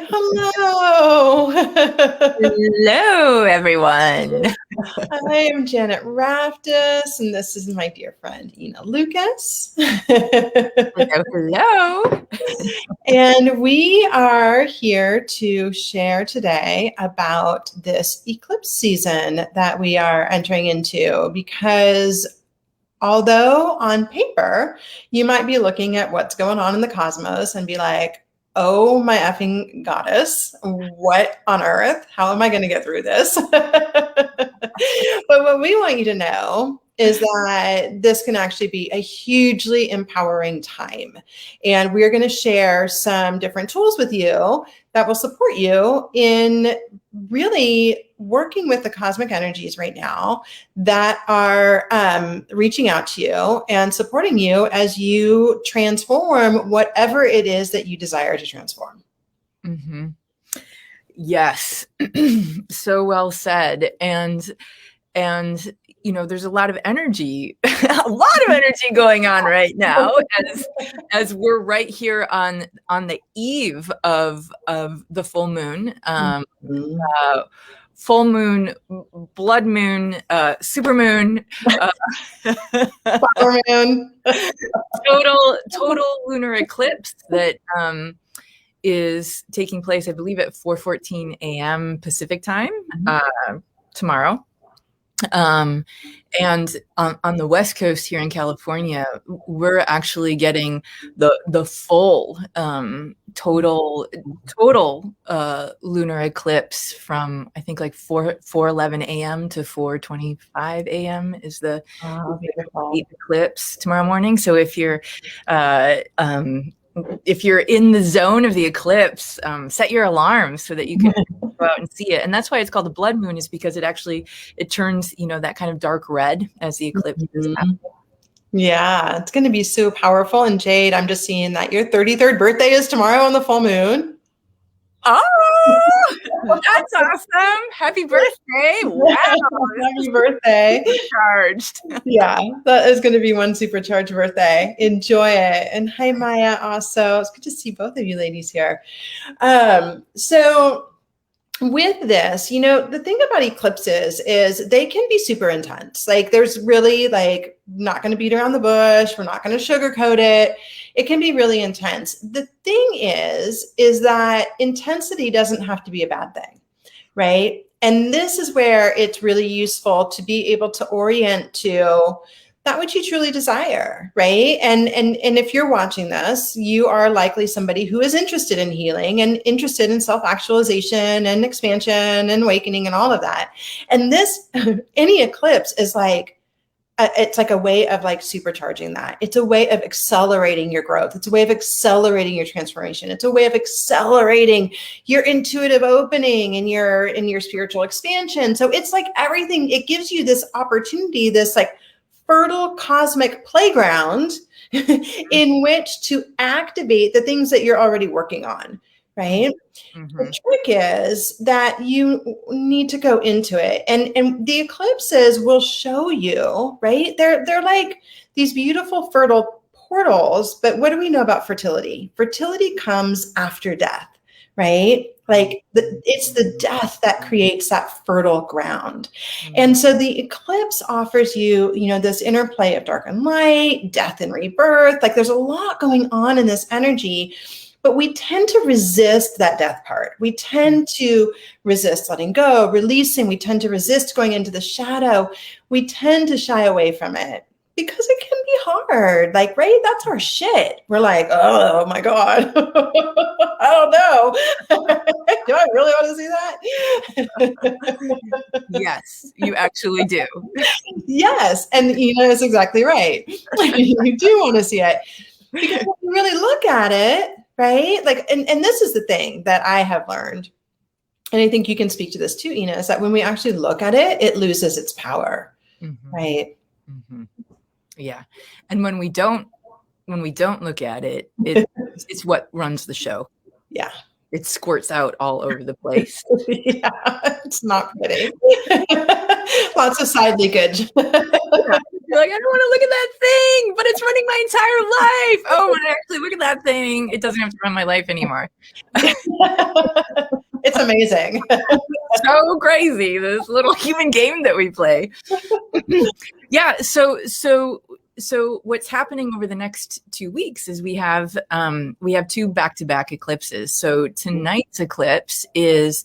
Hello. Hello, everyone. I am Janet Raftis, and this is my dear friend, Lukas. Hello. And we are here to share today about this eclipse season that we are entering into, because although on paper, you might be looking at what's going on in the cosmos and be like, oh my effing goddess, what on earth? How am I going to get through this? But what we want you to know is that this can actually be a hugely empowering time. And we're going to share some different tools with you that will support you in really working with the cosmic energies right now that are reaching out to you and supporting you as you transform whatever it is that you desire to transform. Mm-hmm. Yes. So well said. And there's a lot of energy, going on right now as we're right here on the eve of the full moon. Full moon, blood moon, super moon, moon. total lunar eclipse that is taking place, I believe, at 4:14 a.m. Pacific time tomorrow. And on the West Coast here in California, we're actually getting the full total lunar eclipse from, I think, like 4:11 a.m. to 4:25 a.m. is the eclipse tomorrow morning. So if you're in the zone of the eclipse, set your alarms so that you can go out and see it. And that's why it's called the blood moon, is because it turns, that kind of dark red as the eclipse is happening. Yeah, it's going to be so powerful. And Jade, I'm just seeing that your 33rd birthday is tomorrow on the full moon. Oh, that's awesome. Happy birthday. Wow. Happy birthday. Supercharged. Yeah, that is going to be one supercharged birthday. Enjoy it. And hi, Maya, also. It's good to see both of you ladies here. So with this, the thing about eclipses is they can be super intense. Like, there's really not going to beat around the bush. We're not going to sugarcoat it. It can be really intense. The thing is that intensity doesn't have to be a bad thing, right? And this is where it's really useful to be able to orient to that which you truly desire, right? And if you're watching this, you are likely somebody who is interested in healing and interested in self-actualization and expansion and awakening and all of that. And this, any eclipse is it's like a way of supercharging that. It's a way of accelerating your growth. It's a way of accelerating your transformation. It's a way of accelerating your intuitive opening and your spiritual expansion. So it's like everything, it gives you this opportunity, this fertile cosmic playground in which to activate the things that you're already working on, right? Mm-hmm. The trick is that you need to go into it, and the eclipses will show you, right? They're like these beautiful fertile portals. But what do we know about fertility? Fertility comes after death, right? It's the death that creates that fertile ground. Mm-hmm. And so the eclipse offers you, this interplay of dark and light, death and rebirth. There's a lot going on in this energy, but we tend to resist that death part. We tend to resist letting go, releasing. We tend to resist going into the shadow. We tend to shy away from it because it can be hard. Right? That's our shit. We're like, oh my God. I don't know. Do I really want to see that? Yes, you actually do. Yes. And that's exactly right. You do want to see it. Because when you really look at it, right? And this is the thing that I have learned. And I think you can speak to this too, Ina, is that when we actually look at it, it loses its power. Mm-hmm. Right? Mm-hmm. Yeah. And when we don't look at it, it's what runs the show. Yeah. It squirts out all over the place. Yeah, it's not pretty. Lots of side leakage. Yeah. You're like, I don't want to look at that thing, but it's running my entire life. Oh, but actually look at that thing. It doesn't have to run my life anymore. It's amazing. So crazy, this little human game that we play. Yeah. So what's happening over the next 2 weeks is we have 2 back-to-back eclipses. So tonight's eclipse is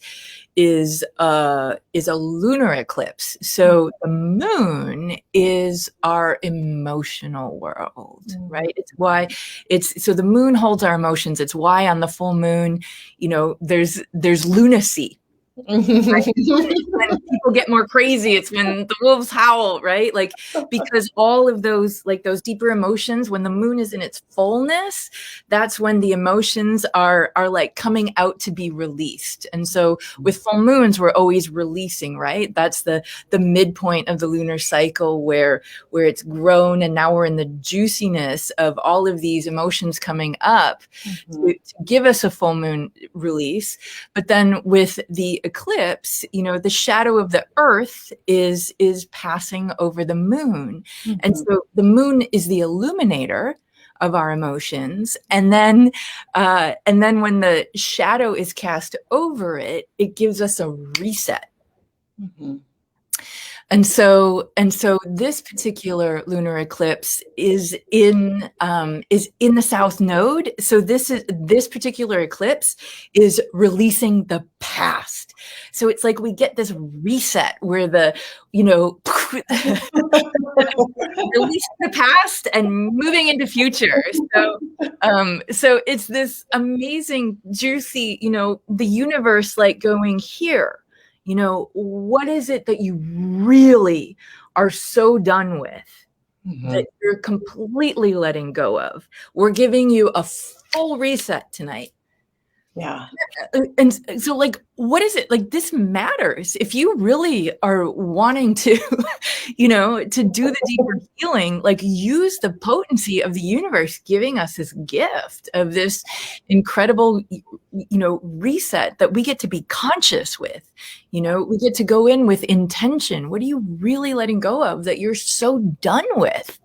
a lunar eclipse. So the moon is our emotional world, right? So the moon holds our emotions. It's why on the full moon, there's lunacy. Right? When people get more crazy, it's when the wolves howl, right? Like, because all of those, like those deeper emotions, when the moon is in its fullness, that's when the emotions are like coming out to be released. And so with full moons, we're always releasing, right? That's the midpoint of the lunar cycle where it's grown, and now we're in the juiciness of all of these emotions coming up to give us a full moon release. But then with the eclipse, the shadow of the earth is passing over the moon. And so the moon is the illuminator of our emotions. And then when the shadow is cast over it, it gives us a reset. And so this particular lunar eclipse is in the South Node. So this particular eclipse is releasing the past. So it's like we get this reset where releasing the past and moving into future. So it's this amazing, juicy, the universe like going here. What is it that you really are so done with that you're completely letting go of? We're giving you a full reset tonight. Yeah. And so like, what is it? Like, this matters. If you really are wanting to, to do the deeper healing, like use the potency of the universe giving us this gift of this incredible, reset that we get to be conscious with. We get to go in with intention. What are you really letting go of that you're so done with?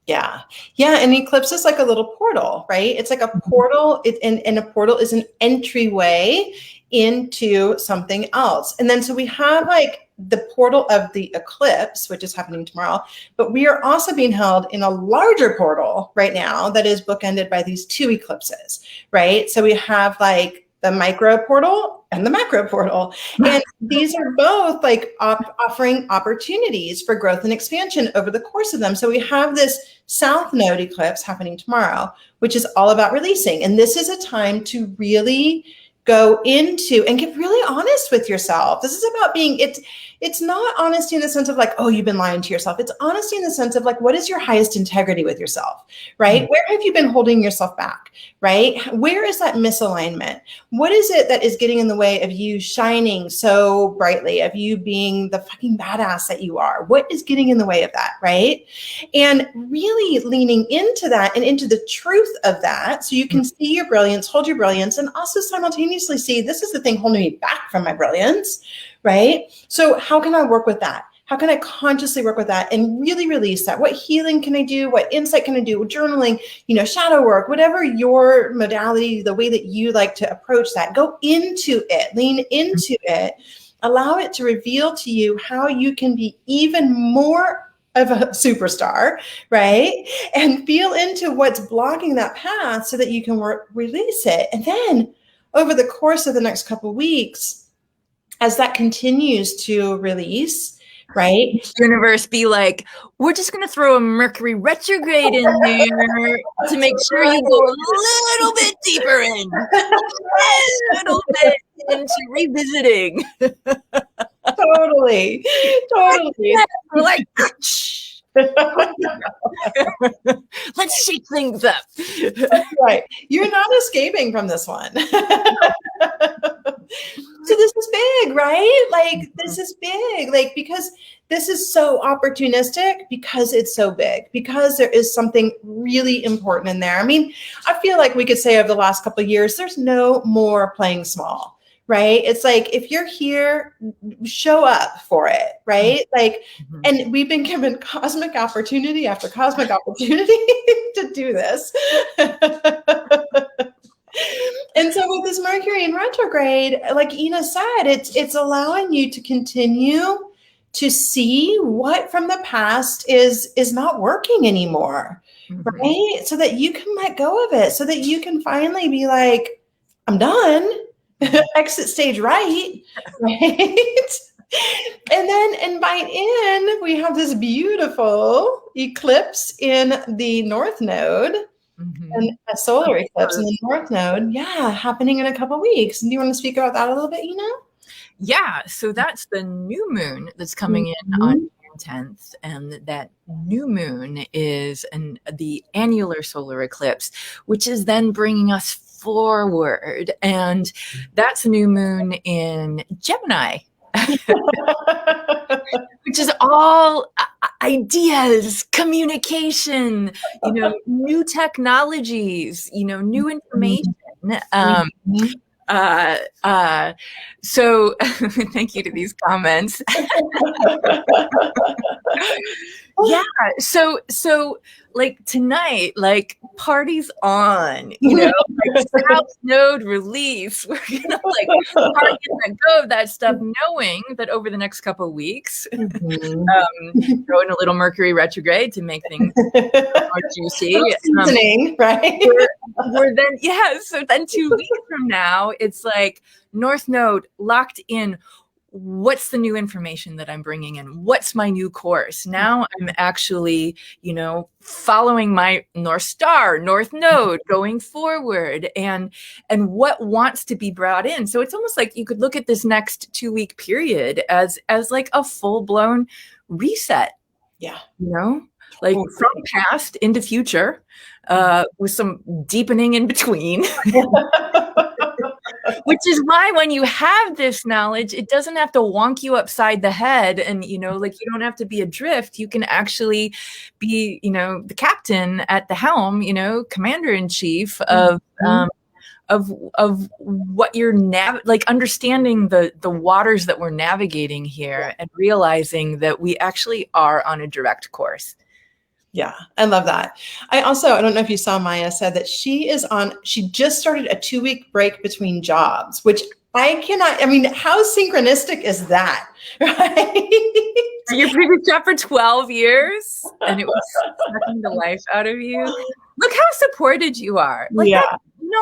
Yeah. Yeah. And eclipse is like a little portal, right? It's like a portal. And a portal is an entryway into something else. And then so we have like the portal of the eclipse, which is happening tomorrow, but we are also being held in a larger portal right now that is bookended by these 2 eclipses, right? So we have like the micro portal and the macro portal. And these are both like offering opportunities for growth and expansion over the course of them. So we have this South Node eclipse happening tomorrow, which is all about releasing. And this is a time to really go into and get really honest with yourself. This is about it's not honesty in the sense of like, oh, you've been lying to yourself. It's honesty in the sense of like, what is your highest integrity with yourself, right? Where have you been holding yourself back, right? Where is that misalignment? What is it that is getting in the way of you shining so brightly, of you being the fucking badass that you are? What is getting in the way of that, right? And really leaning into that and into the truth of that so you can see your brilliance, hold your brilliance, and also simultaneously see this is the thing holding me back from my brilliance, right? So how can I work with that? How can I consciously work with that and really release that? What healing can I do? What insight can I do? Journaling, shadow work, whatever your modality, the way that you like to approach that, go into it, lean into it, allow it to reveal to you how you can be even more of a superstar, right? And feel into what's blocking that path so that you can release it. And then over the course of the next couple of weeks, as that continues to release, right? Universe be like, we're just going to throw a Mercury retrograde in there to make sure you go a little bit deeper in, a little bit into revisiting. Totally. We're like, let's shake things up. Right. You're not escaping from this one. So this is big, right? Like this is big, like, because this is so opportunistic, because it's so big, because there is something really important in there. I mean, I feel like we could say over the last couple of years, there's no more playing small, right? It's like, if you're here, show up for it, right? Like, and we've been given cosmic opportunity after cosmic opportunity to do this. And so with this Mercury in retrograde, like Ina said, it's allowing you to continue to see what from the past is not working anymore, right? So that you can let go of it, so that you can finally be like, I'm done. Exit stage right? And then invite in, we have this beautiful eclipse in the North Node. And a solar eclipse in the North Node, happening in a couple of weeks. Do you want to speak about that a little bit, Yeah, so that's the new moon that's coming in on June 10th, and that new moon is the annular solar eclipse, which is then bringing us forward, and that's a new moon in Gemini. Which is all ideas, communication, new technologies, new information. So thank you to these comments. Yeah. So like tonight, like parties on, like South Node release. We're gonna like party and let go of that stuff, knowing that over the next couple of weeks, throw in a little Mercury retrograde to make things more juicy. Right? We're then, so then 2 weeks from now, it's like North Node locked in. What's the new information that I'm bringing in? What's my new course? Now I'm actually, following my North Star, North Node, going forward, and what wants to be brought in. So it's almost like you could look at this next 2-week period as like a full-blown reset. Yeah. Like from past into future, with some deepening in between. Which is why when you have this knowledge, it doesn't have to wonk you upside the head, and like you don't have to be adrift. You can actually be, the captain at the helm, commander in chief of what you're like understanding the waters that we're navigating here, and realizing that we actually are on a direct course. Yeah, I love that. I don't know if you saw, Maya said that she just started a 2-week break between jobs, which how synchronistic is that? Right? Your previous job for 12 years and it was sucking the life out of you. Look how supported you are. Like that,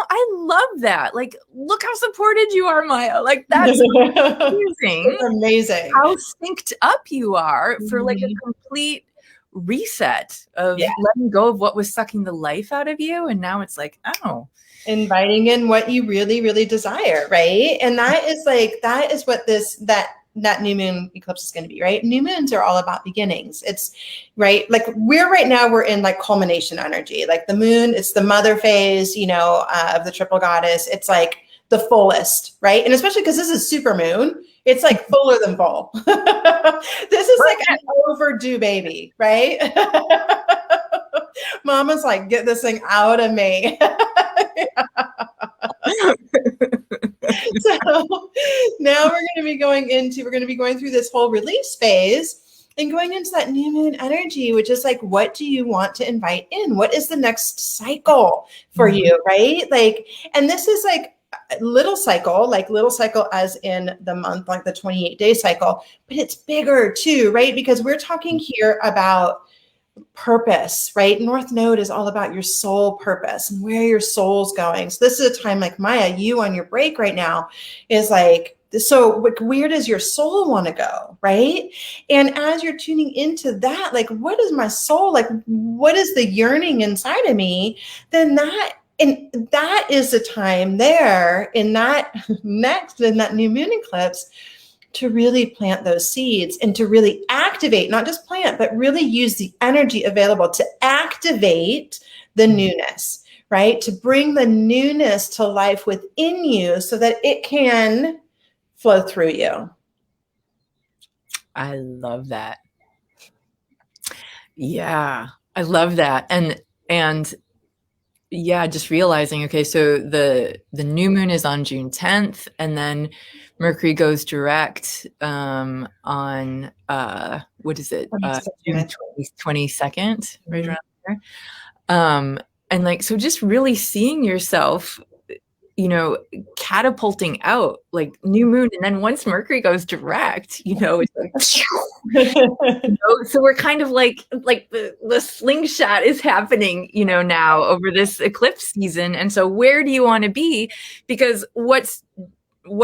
I love that. Like, look how supported you are, Maya. Like, that's amazing. It's amazing. How synced up you are for like a complete reset of letting go of what was sucking the life out of you, and now it's like, inviting in what you really, really desire, right? And that is what that new moon eclipse is going to be, right? New moons are all about beginnings. It's right, like we're in like culmination energy. Like the moon, it's the mother phase, of the triple goddess. It's like the fullest, right? And especially because this is super moon, it's like fuller than full. This is like an overdue baby, right? Mama's like, get this thing out of me. So now we're going to be going through this whole release phase and going into that new moon energy, which is like, what do you want to invite in? What is the next cycle for you, right? Like, and this is like little cycle as in the month, like the 28-day cycle, but it's bigger too, right? Because we're talking here about purpose, right? North Node is all about your soul purpose and where your soul's going. So this is a time, like Maya, you on your break right now is like, so where does your soul want to go, right? And as you're tuning into that, like, what is my soul, like, what is the yearning inside of me? Then that is the time there in that new moon eclipse to really plant those seeds and to really activate, not just plant, but really use the energy available to activate the newness, right? To bring the newness to life within you so that it can flow through you. I love that. Yeah, I love that. And yeah, just realizing, okay, so the new moon is on June 10th, and then Mercury goes direct on what is it? June 22nd, right around there. And like, so just really seeing yourself, catapulting out, like new moon, and then once Mercury goes direct, it's like so we're kind of like the slingshot is happening, now over this eclipse season. And so where do you want to be? Because what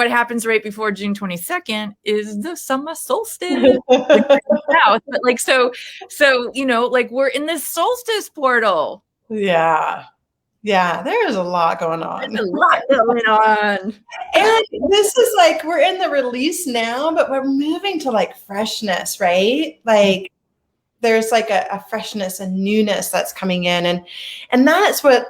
happens right before June 22nd is the summer solstice. South, but like so like we're in this solstice portal. Yeah, there's a lot going on. There's a lot going on. And this is like, we're in the release now, but we're moving to like freshness, right? Like there's like a freshness and newness that's coming in. And that's what,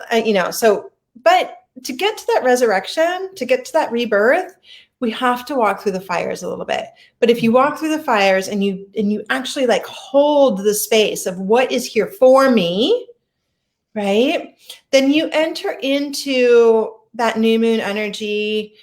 so, but to get to that resurrection, to get to that rebirth, we have to walk through the fires a little bit. But if you walk through the fires and you actually like hold the space of what is here for me, right? Then you enter into that new moon energy,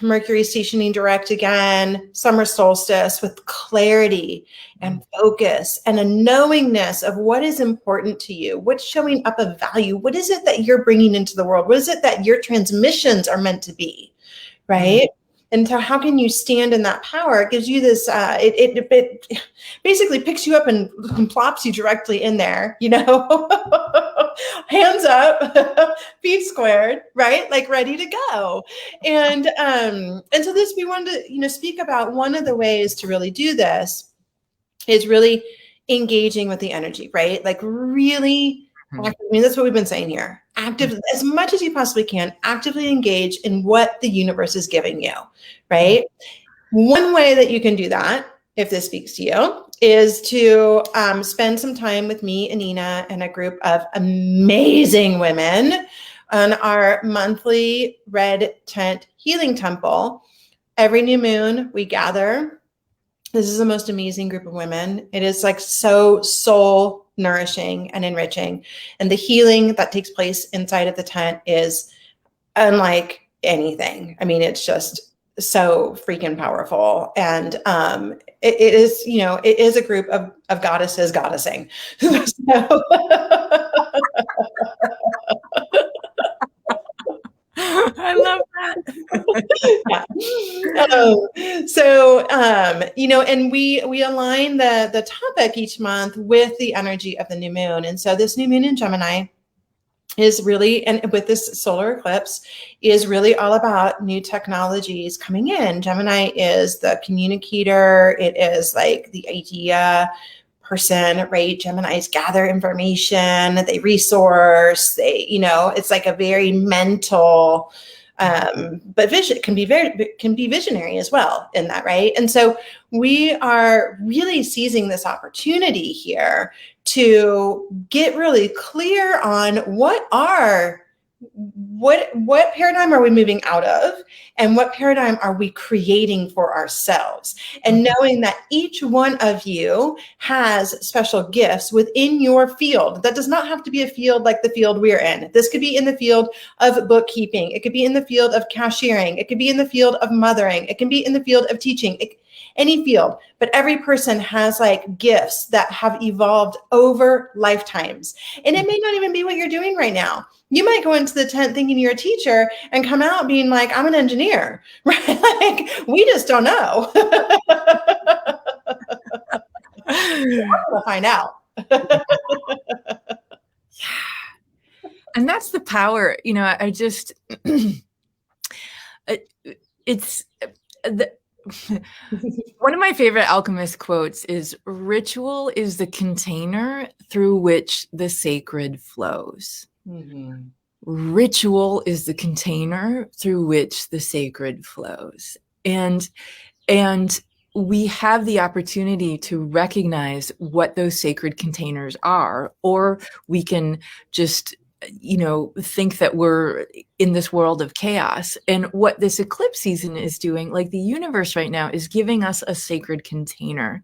Mercury stationing direct again, summer solstice, with clarity and focus and a knowingness of what is important to you, what's showing up of value, what is it that you're bringing into the world, what is it that your transmissions are meant to be, right? And so how can you stand in that power? It gives you this, it basically picks you up and plops you directly in there, hands up, feet squared, right? Like ready to go. And so this, we wanted to, speak about one of the ways to really do this is really engaging with the energy, right? Like really, that's what we've been saying here. Active, as much as you possibly can, actively engage in what the universe is giving you, right? One way that you can do that, if this speaks to you, is to spend some time with me and Nina and a group of amazing women on our monthly Red Tent Healing Temple. Every new moon, we gather. This is the most amazing group of women. It is like so soul nourishing and enriching. And the healing that takes place inside of the tent is unlike anything. I mean, it's just so freaking powerful. And it is, it is a group of goddesses goddessing. I love that. And we align the topic each month with the energy of the new moon. And so this new moon in Gemini is really, and with this solar eclipse, is really all about new technologies coming in. Gemini is the communicator. It is like the idea person, right? Geminis gather information, they resource, it's like a very mental, but vision can be visionary as well in that, right? And so we are really seizing this opportunity here to get really clear on what paradigm are we moving out of, and what paradigm are we creating for ourselves? And knowing that each one of you has special gifts within your field. That does not have to be a field like the field we're in. This could be in the field of bookkeeping. It could be in the field of cashiering. It could be in the field of mothering. It can be in the field of teaching. Any field, but every person has like gifts that have evolved over lifetimes. And it may not even be what you're doing right now. You might go into the tent thinking you're a teacher and come out being like, I'm an engineer, right? Like, we just don't know. We'll find out. And that's the power, I just, one of my favorite alchemist quotes is, ritual is the container through which the sacred flows. Mm-hmm. Ritual is the container through which the sacred flows. And we have the opportunity to recognize what those sacred containers are, or we can just think that we're in this world of chaos. And what this eclipse season is doing, like the universe right now, is giving us a sacred container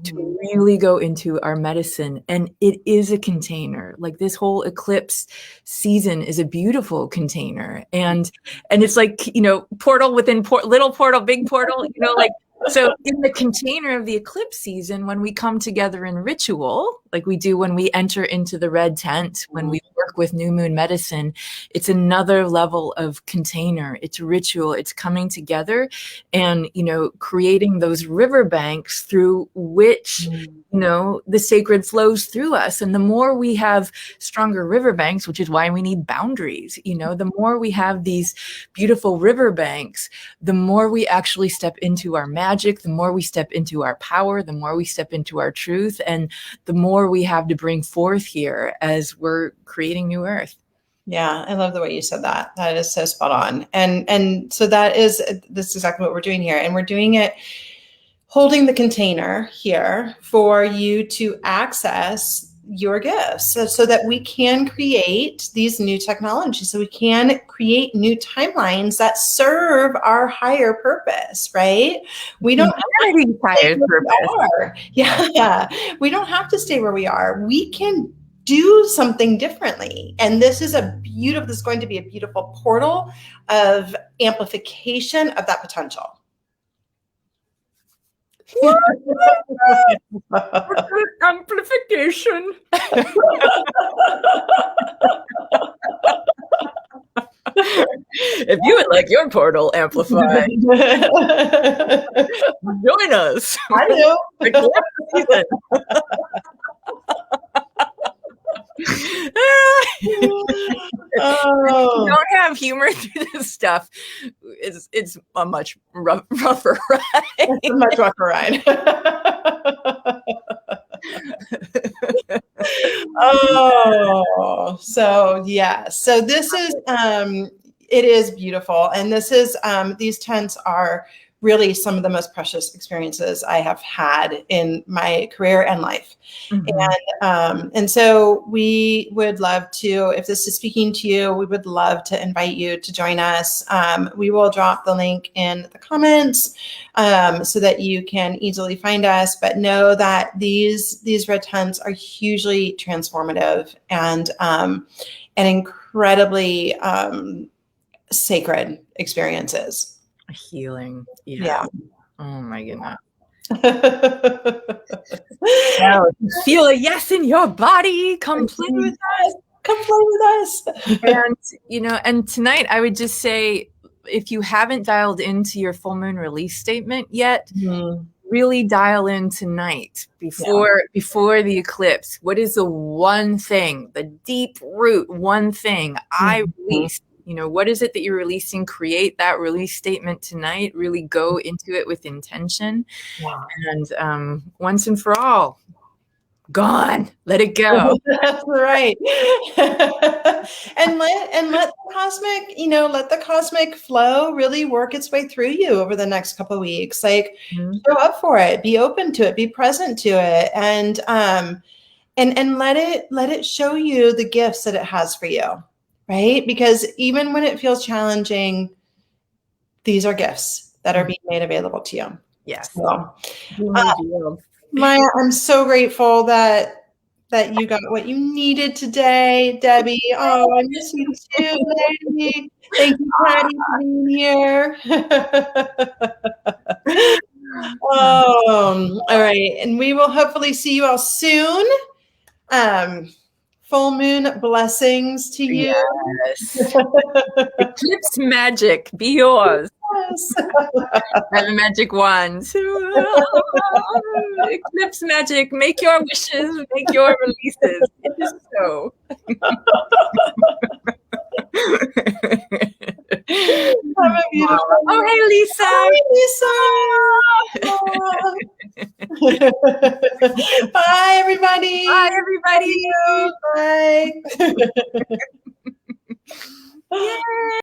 to really go into our medicine. And it is a container. Like this whole eclipse season is a beautiful container. And it's like, you know, portal within little portal, big portal, you know, like, so in the container of the eclipse season, when we come together in ritual, like we do when we enter into the red tent, when we work with new moon medicine, it's another level of container. It's ritual. It's coming together and, you know, creating those riverbanks through which, you know, the sacred flows through us. And the more we have stronger riverbanks, which is why we need boundaries, you know, the more we have these beautiful riverbanks, the more we actually step into our magic, the more we step into our power, the more we step into our truth, and the more we have to bring forth here as we're creating new earth. Yeah, I love the way you said that. That is so spot on. And so this is exactly what we're doing here. And we're doing it holding the container here for you to access your gifts so that we can create these new technologies, so we can create new timelines that serve our higher purpose, right? We don't have to stay where we are. Yeah, we don't have to stay where we are. We can do something differently. And this is going to be a beautiful portal of amplification of that potential. Amplification. If you would like your portal amplified, join us. I do. If you don't have humor through this stuff, it's a much rougher ride. It's a much rougher ride. So yeah. So this is it is beautiful, and this is these tents are really some of the most precious experiences I have had in my career and life. And so we would love to, if this is speaking to you, we would love to invite you to join us. We will drop the link in the comments so that you can easily find us, but know that these red tents are hugely transformative and incredibly sacred experiences. Healing. Yeah. Oh my goodness. Now, feel a yes in your body. Come play with us. Come play with us. And you know, and tonight I would just say, if you haven't dialed into your full moon release statement yet, really dial in tonight before the eclipse. What is the one thing, the deep root one thing I released? You know, what is it that you're releasing? Create that release statement tonight. Really go into it with intention. Yeah. And once and for all, gone. Let it go. That's right. and let the cosmic, let the cosmic flow really work its way through you over the next couple of weeks. Like show up for it, be open to it, be present to it, and let it show you the gifts that it has for you. Right? Because even when it feels challenging, these are gifts that are being made available to you. Yes. So, Maya, I'm so grateful that you got what you needed today, Debbie. Oh, I miss you too, lady. Thank you, Patty, for being here. All right. And we will hopefully see you all soon. Full moon blessings to you. Yes. Eclipse magic, be yours. Yes. Have a magic wand. Eclipse magic, make your wishes, make your releases. It is so. Have a beautiful Oh, hey, Lisa. Hi, Lisa. Bye, everybody. Bye, everybody. Bye.